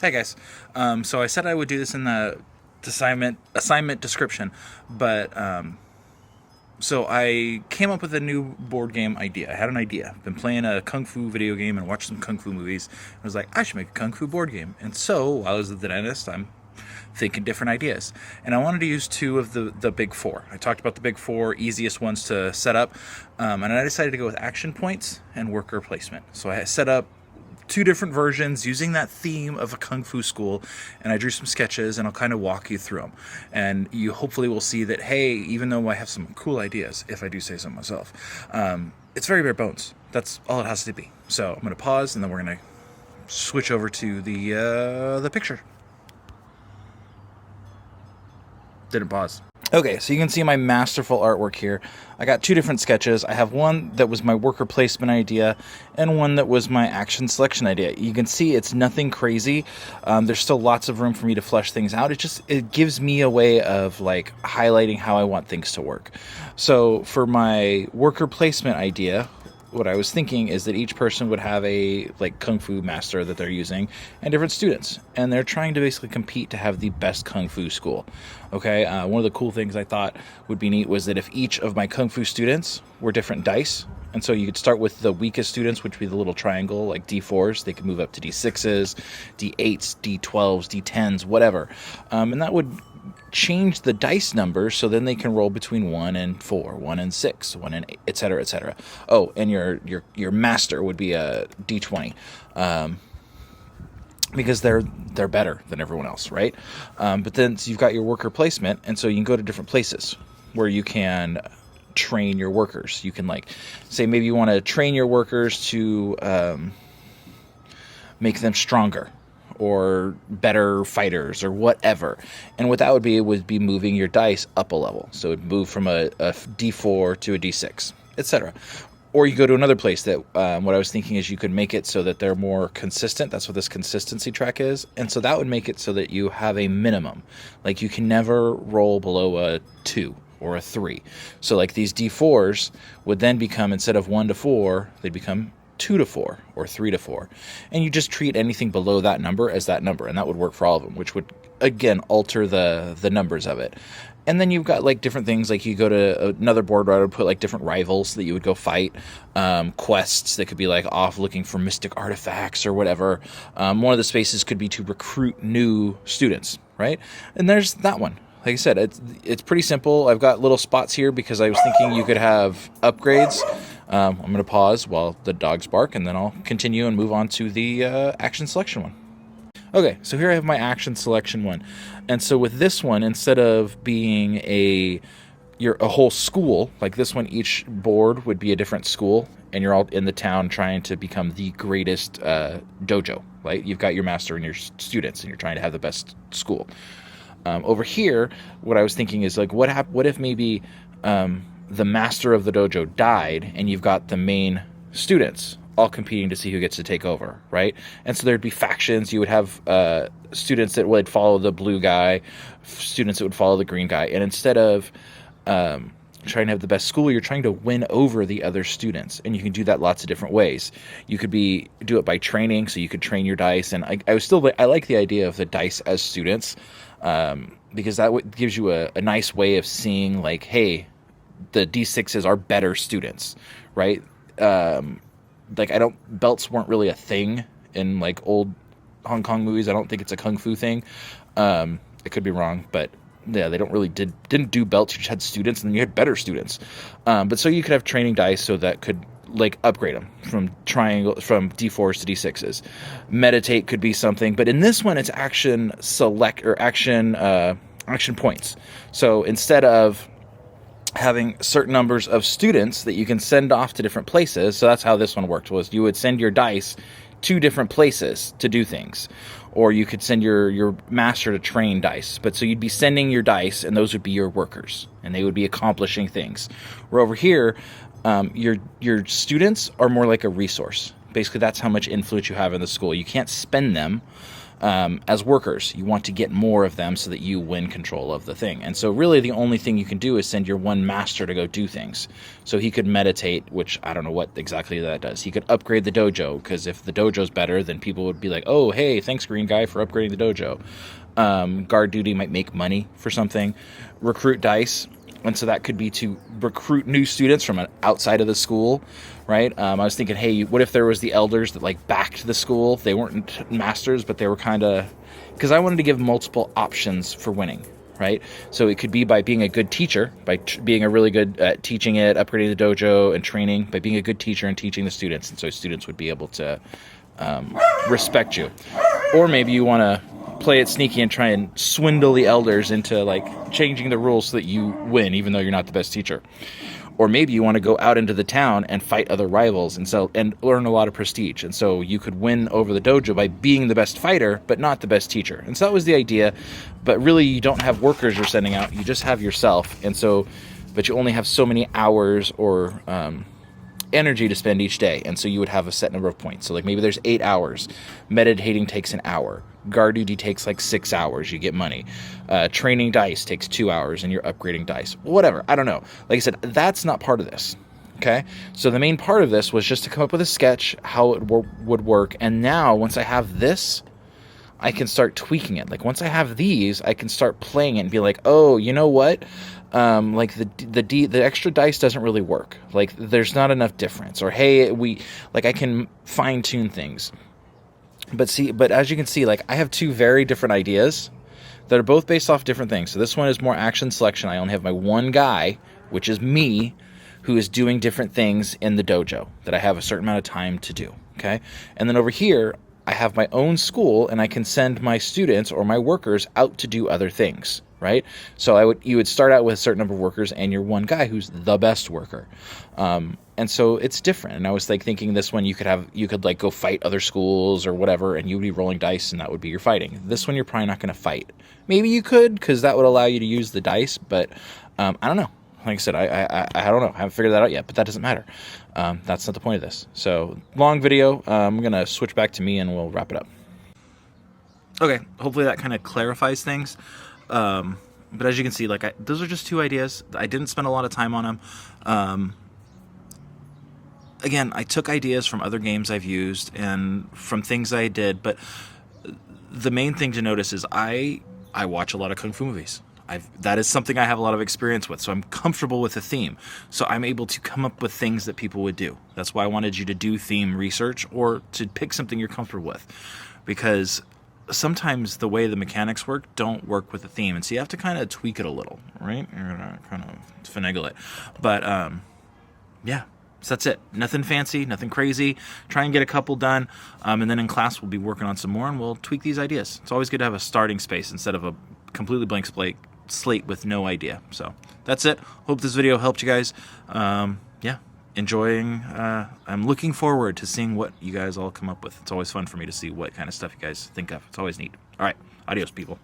Hey guys. So I said I would do this in the assignment description, but so I came up with a new board game idea. I had an idea. I've been playing a kung fu video game and watched some kung fu movies. I was like, I should make a kung fu board game. And so while I was at the dentist, I'm thinking different ideas. And I wanted to use two of the big four. I talked about the big four easiest ones to set up, and I decided to go with action points and worker placement. So I set up two different versions using that theme of a kung fu school, and I drew some sketches and I'll kind of walk you through them, and you hopefully will see that, hey, even though I have some cool ideas, if I do say so myself, it's very bare bones. That's all it has to be. So I'm going to pause and then we're going to switch over to the picture. Didn't pause. Okay, so you can see my masterful artwork here. I got two different sketches. I have one that was my worker placement idea and one that was my action selection idea. You can see it's nothing crazy. There's still lots of room for me to flesh things out. It gives me a way of like highlighting how I want things to work. So for my worker placement idea, what I was thinking is that each person would have a like kung fu master that they're using and different students, and they're trying to basically compete to have the best kung fu school. Okay, one of the cool things I thought would be neat was that if each of my kung fu students were different dice, and so you could start with the weakest students, which would be the little triangle, like D4s. They could move up to D6s, D8s, D12s, D10s, whatever, and that would change the dice numbers so then they can roll between 1 and 4, 1 and 6, 1 and 8, etc., etc. Oh, and your master would be a D20, because they're better than everyone else, right? But then so you've got your worker placement, and so you can go to different places where you can train your workers. You can like say maybe you want to train your workers to make them stronger or better fighters or whatever. And what that would be moving your dice up a level. So it would move from a D4 to a D6, etc. Or you go to another place that what I was thinking is you could make it so that they're more consistent. That's what this consistency track is. And so that would make it so that you have a minimum. Like you can never roll below a 2 or a 3. So like these D4s would then become, instead of 1 to 4, they'd become 2 to 4 or 3 to 4, and you just treat anything below that number as that number, and that would work for all of them, which would again alter the numbers of it. And then you've got like different things, like you go to another board where I would put like different rivals that you would go fight, quests that could be like off looking for mystic artifacts or whatever. One of the spaces could be to recruit new students, right? And there's that one. Like I said, it's pretty simple. I've got little spots here because I was thinking you could have upgrades. I'm going to pause while the dogs bark, and then I'll continue and move on to the action selection one. Okay, so here I have my action selection one. And so with this one, instead of being a whole school, like this one, each board would be a different school, and you're all in the town trying to become the greatest dojo, right? You've got your master and your students, and you're trying to have the best school. Over here, what I was thinking is like, what if maybe the master of the dojo died, and you've got the main students all competing to see who gets to take over, right? And so there'd be factions. You would have students that would follow the blue guy, students that would follow the green guy, and instead of trying to have the best school, you're trying to win over the other students, and you can do that lots of different ways. You could do it by training, so you could train your dice, and I like the idea of the dice as students, because that gives you a nice way of seeing like, hey, the D6s are better students, right? Like belts weren't really a thing in like old Hong Kong movies. I don't think it's a kung fu thing. It could be wrong, but yeah, they didn't do belts. You just had students, and then you had better students. But so you could have training dice so that could like upgrade them from D4s to D6s. Meditate could be something, but in this one, it's action select or action points. So instead of having certain numbers of students that you can send off to different places. So that's how this one worked, was you would send your dice to different places to do things. Or you could send your master to train dice. But so you'd be sending your dice, and those would be your workers, and they would be accomplishing things. Where over here, your students are more like a resource. Basically, that's how much influence you have in the school. You can't spend them. as workers. You want to get more of them so that you win control of the thing. And so really the only thing you can do is send your one master to go do things. So he could meditate, which I don't know what exactly that does. He could upgrade the dojo, because if the dojo's better, then people would be like, oh, hey, thanks, green guy, for upgrading the dojo. Guard duty might make money for something. Recruit dice. And so that could be to recruit new students from outside of the school, right? I was thinking, hey, what if there was the elders that like backed the school? They weren't masters, but they were kind of, because I wanted to give multiple options for winning, right? So it could be by being a good teacher, by being a really good at teaching it, upgrading the dojo and training, by being a good teacher and teaching the students. And so students would be able to respect you. Or maybe you want to play it sneaky and try and swindle the elders into like changing the rules so that you win, even though you're not the best teacher. Or maybe you want to go out into the town and fight other rivals and learn a lot of prestige. And so you could win over the dojo by being the best fighter, but not the best teacher. And so that was the idea. But really, you don't have workers you're sending out. You just have yourself. And so, but you only have so many hours or energy to spend each day. And so you would have a set number of points. So like maybe there's 8 hours. Meditating takes an hour. Guard duty takes like 6 hours. You get money. Training dice takes 2 hours and you're upgrading dice. Whatever. I don't know. Like I said, that's not part of this. Okay. So the main part of this was just to come up with a sketch, how it would work. And now once I have this, I can start tweaking it. Like once I have these, I can start playing it and be like, oh, you know what? Like the extra dice doesn't really work. Like there's not enough difference. Or hey, I can fine tune things. But as you can see, like I have two very different ideas that are both based off different things. So this one is more action selection. I only have my one guy, which is me, who is doing different things in the dojo that I have a certain amount of time to do. Okay. And then over here, I have my own school and I can send my students or my workers out to do other things, right? So you would start out with a certain number of workers and you're one guy who's the best worker. And so it's different. And I was like thinking this one you could like go fight other schools or whatever, and you'd be rolling dice and that would be your fighting. This one you're probably not going to fight. Maybe you could, because that would allow you to use the dice, but I don't know. Like I said, I don't know. I haven't figured that out yet, but that doesn't matter. That's not the point of this. So long video. I'm going to switch back to me and we'll wrap it up. Okay. Hopefully that kind of clarifies things. But as you can see, like those are just two ideas. I didn't spend a lot of time on them. Again, I took ideas from other games I've used and from things I did, but the main thing to notice is I watch a lot of Kung Fu movies. That is something I have a lot of experience with, so I'm comfortable with the theme. So I'm able to come up with things that people would do. That's why I wanted you to do theme research or to pick something you're comfortable with, because sometimes the way the mechanics work don't work with the theme, and so you have to kind of tweak it a little, right? You're gonna kind of finagle it, but yeah. So that's it. Nothing fancy, nothing crazy. Try and get a couple done, and then in class we'll be working on some more, and we'll tweak these ideas. It's always good to have a starting space instead of a completely blank slate with no idea. So that's it. Hope this video helped you guys. Yeah, enjoying. I'm looking forward to seeing what you guys all come up with. It's always fun for me to see what kind of stuff you guys think of. It's always neat. All right, adios, people.